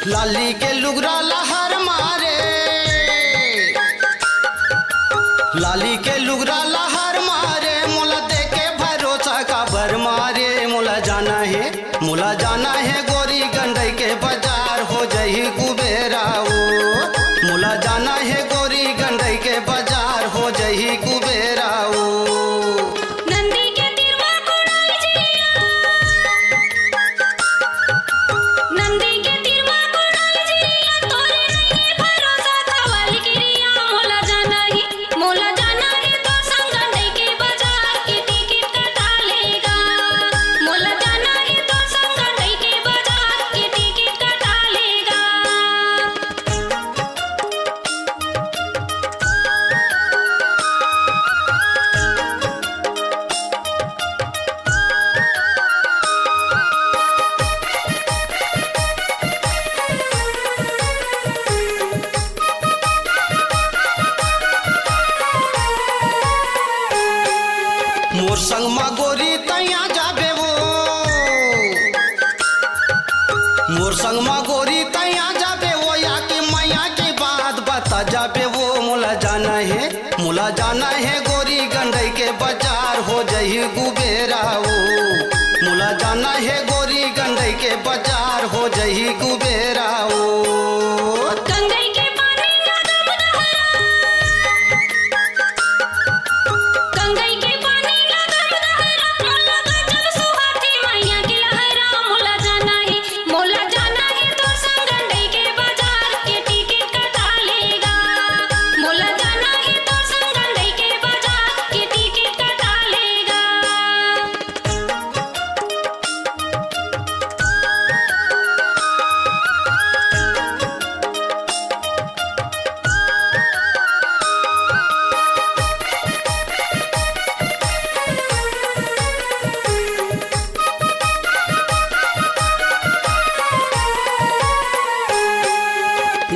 लाली के लुगरा लहर मारे, लाली के लुगरा लहर मारे, मोला देखे भरोसा का बर मारे। मोला जाना है गोरी गंडई के बाजार हो जही कुबेराओ। मोला जाना है गोरी गंडई के बाजार हो जही कुबेराओ। मोर संग मा गोरी तैया जाबे वो, मोर संग मा गोरी तैया जाबे वो, या के मैया के बात बता जाबे वो। मोला जाना है गोरी गंडई के बाजार हो जही कुबेराओ। मोला जाना है गोरी गंडई के बाजार हो जही कुबेराओ।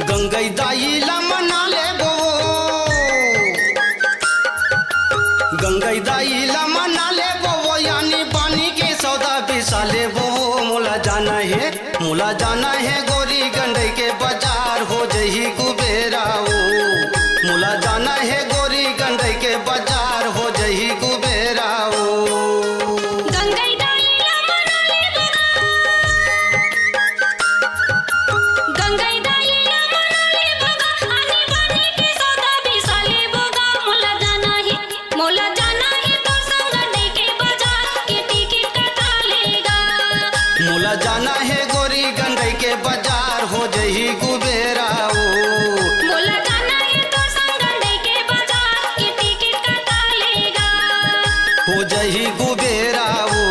गंगई दाई ला मना ले बो, गंगई दाई ला मना ले बो, यानी पानी के सौदा पिसा ले बो। मोला जाना है गोरी गंडई के बाजार हो जही कुबेराओ। मोला जाना है गोरी गंडई के बाजार हो जही कुबेराओ। मोला जाना है गोरी गंडई के बाजार हो जही कुबेराओ। मोला जाना है तो संग गंडई के बाजार की टिकट कटा लेगा। हो जही कुबेराओ।